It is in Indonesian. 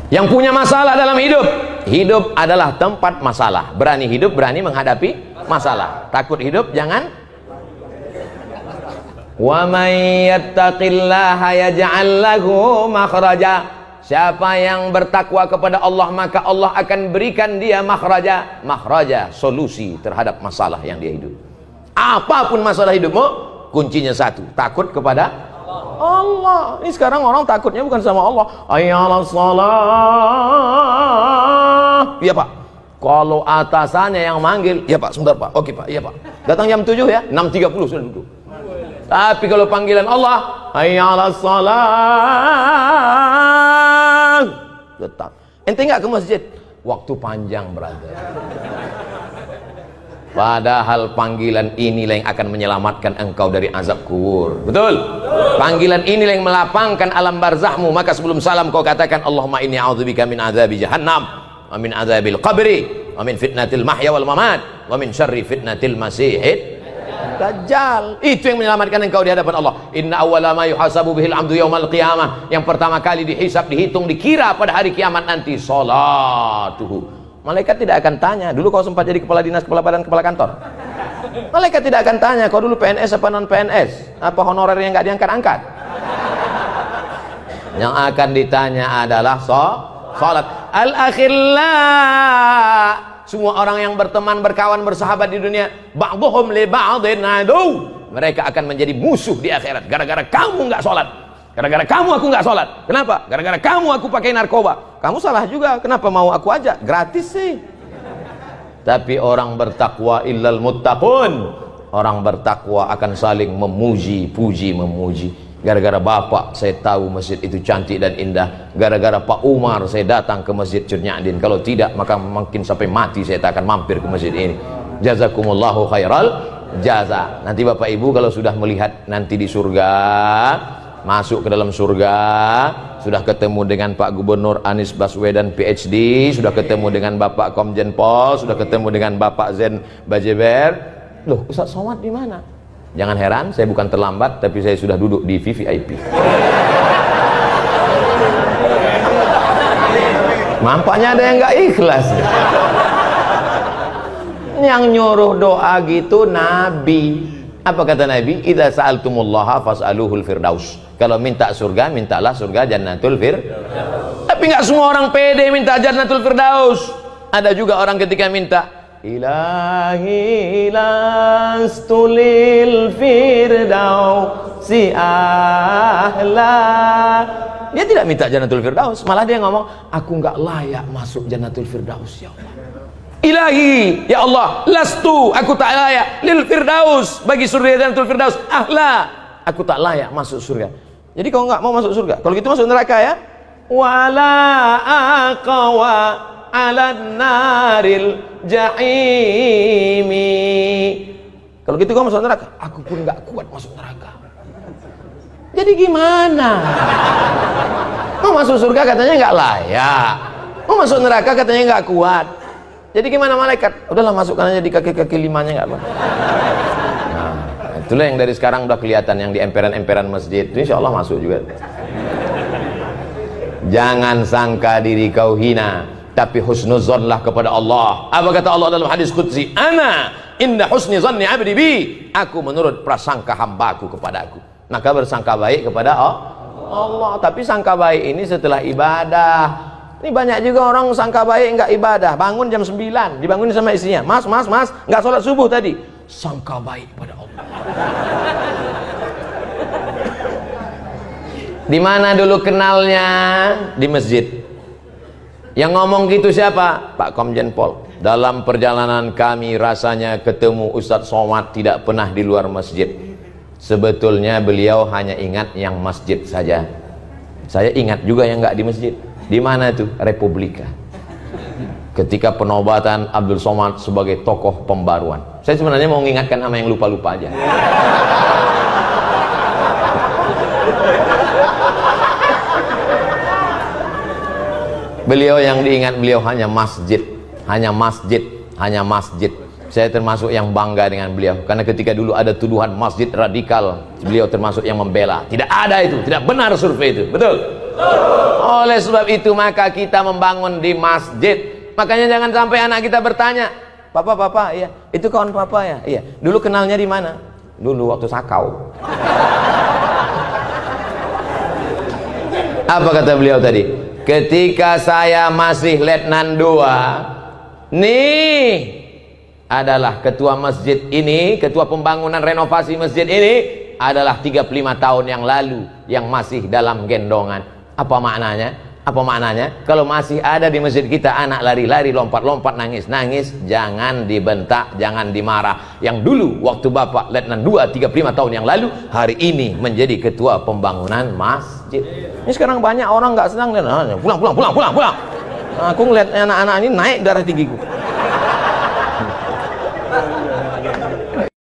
Yang punya masalah dalam hidup, hidup adalah tempat masalah. Berani hidup, berani menghadapi masalah. Takut hidup, jangan. Wa may yattaqillaha yaj'al lahu makhraja. Siapa yang bertakwa kepada Allah, maka Allah akan berikan dia makhraja. Makhraja, solusi terhadap masalah yang dia hidup. Apapun masalah hidupmu, kuncinya satu, takut kepada Allah. Ini sekarang orang takutnya bukan sama Allah. Ayalah salah. Iya Pak. Kalau atasannya yang manggil, ya Pak, sebentar Pak. Oke Pak, iya Pak. Datang jam 7 ya, 6.30 sudah duduk. Tapi kalau panggilan Allah, ayalah salah, tetap. Ente nggak ke masjid? Waktu panjang, brother. Padahal panggilan inilah yang akan menyelamatkan engkau dari azab kubur. Betul? Panggilan inilah yang melapangkan alam barzahmu. Maka sebelum salam kau katakan, Allahumma inni a'udzubika min azabi jahannam, wa min azabil qabri, wa min fitnatil mahya wal mamat, wa min syarri fitnatil masihid dajjal. Itu yang menyelamatkan engkau di hadapan Allah. Inna awwala ma yuhasabu bihil 'abdu yaumal qiyamah. Yang pertama kali dihisab, dihitung, dikira pada hari kiamat nanti, salatuhu. Malaikat tidak akan tanya, dulu kau sempat jadi kepala dinas, kepala badan, kepala kantor. Malaikat tidak akan tanya, kau dulu PNS apa non PNS, apa honorer yang nggak diangkat-angkat. Yang akan ditanya adalah salat. Al-akhillah. Semua orang yang berteman, berkawan, bersahabat di dunia, ba'dhum li ba'dhin adu. Mereka akan menjadi musuh di akhirat. Gara-gara kamu nggak sholat. Gara-gara kamu aku nggak sholat. Kenapa? Gara-gara kamu aku pakai narkoba. Kamu salah juga. Kenapa mau aku ajak? Gratis sih. Tapi orang bertakwa illal muttaqun. Orang bertakwa akan saling memuji, puji, memuji. Gara-gara bapak saya tahu masjid itu cantik dan indah. Gara-gara Pak Umar saya datang ke masjid Curnyadin. Kalau tidak maka mungkin sampai mati saya tak akan mampir ke masjid ini. Jazakumullahu khairal jaza. Nanti bapak ibu kalau sudah melihat nanti di surga, masuk ke dalam surga, sudah ketemu dengan Pak Gubernur Anies Baswedan PhD, sudah ketemu dengan Bapak Komjen Pol, sudah ketemu dengan Bapak Zen Bajeber. Loh, Ustaz Somad di mana? Jangan heran, saya bukan terlambat, tapi saya sudah duduk di VVIP. Nampaknya ada yang nggak ikhlas. Yang nyuruh doa gitu Nabi. Apa kata Nabi? Idza sa'altumullaha fas'aluhul firdaus. Kalau minta surga, mintalah surga Jannatul Firdaus. Tapi nggak semua orang pede minta Jannatul Firdaus. Ada juga orang ketika minta Ilahi lastulil firdausi ahla. Dia tidak minta Jannatul Firdaus, malah dia ngomong, aku nggak layak masuk Jannatul Firdaus ya Allah. Ilahi, ya Allah, lastu, aku tak layak lil firdaus, bagi surga Jannatul Firdaus ahla, aku tak layak masuk surga. Jadi kau nggak mau masuk surga, kalau gitu masuk neraka ya. Wala aqwa ala naril jahimi. Kalau gitu kau masuk neraka, aku pun nggak kuat masuk neraka. Jadi gimana? Mau masuk surga katanya nggak layak, mau masuk neraka katanya nggak kuat. Jadi gimana malaikat? Udahlah masukkan aja di kaki-kaki limanya, nggak apa. Nah, itulah yang dari sekarang udah kelihatan, yang di emperan-emperan masjid. Insya Allah masuk juga. Jangan sangka diri kau hina, tapi husnuzonlah kepada Allah. Apa kata Allah dalam hadis qudsi? Ana inda husni zanni abdi bi. Aku menurut prasangka hambaku kepada aku. Maka bersangka baik kepada Allah. Tapi sangka baik ini setelah ibadah. Ini banyak juga orang sangka baik enggak ibadah. Bangun jam 9, dibangunin sama istrinya. Mas, enggak sholat subuh tadi. Sangka baik pada Allah. Di mana dulu kenalnya? Di masjid. Yang ngomong gitu siapa? Pak Komjen Pol. Dalam perjalanan kami rasanya ketemu Ustadz Somad tidak pernah di luar masjid. Sebetulnya beliau hanya ingat yang masjid saja. Saya ingat juga yang nggak di masjid. Di mana itu? Republika. Ketika penobatan Abdul Somad sebagai tokoh pembaruan. Saya sebenarnya mau mengingatkan sama yang lupa-lupa aja. Beliau yang diingat beliau hanya masjid, hanya masjid, hanya masjid. Saya termasuk yang bangga dengan beliau karena ketika dulu ada tuduhan masjid radikal, beliau termasuk yang membela. Tidak ada itu, tidak benar survei itu, betul? Oleh sebab itu maka kita membangun di masjid. Makanya jangan sampai anak kita bertanya, papa, iya, itu kawan papa ya? Iya. Dulu kenalnya di mana? Dulu waktu sakau. Apa kata beliau tadi? Ketika saya masih letnan 2, nih adalah ketua masjid ini, ketua pembangunan renovasi masjid ini adalah 35 tahun yang lalu yang masih dalam gendongan. Apa maknanya? Apa maknanya? Kalau masih ada di masjid kita anak lari-lari, lompat-lompat, nangis-nangis, jangan dibentak, jangan dimarah. Yang dulu waktu Bapak Letnan 2 35 tahun yang lalu, hari ini menjadi ketua pembangunan masjid. Ini sekarang banyak orang nggak senang dan pulang. Aku ngeliat anak-anak ini naik darah tinggiku.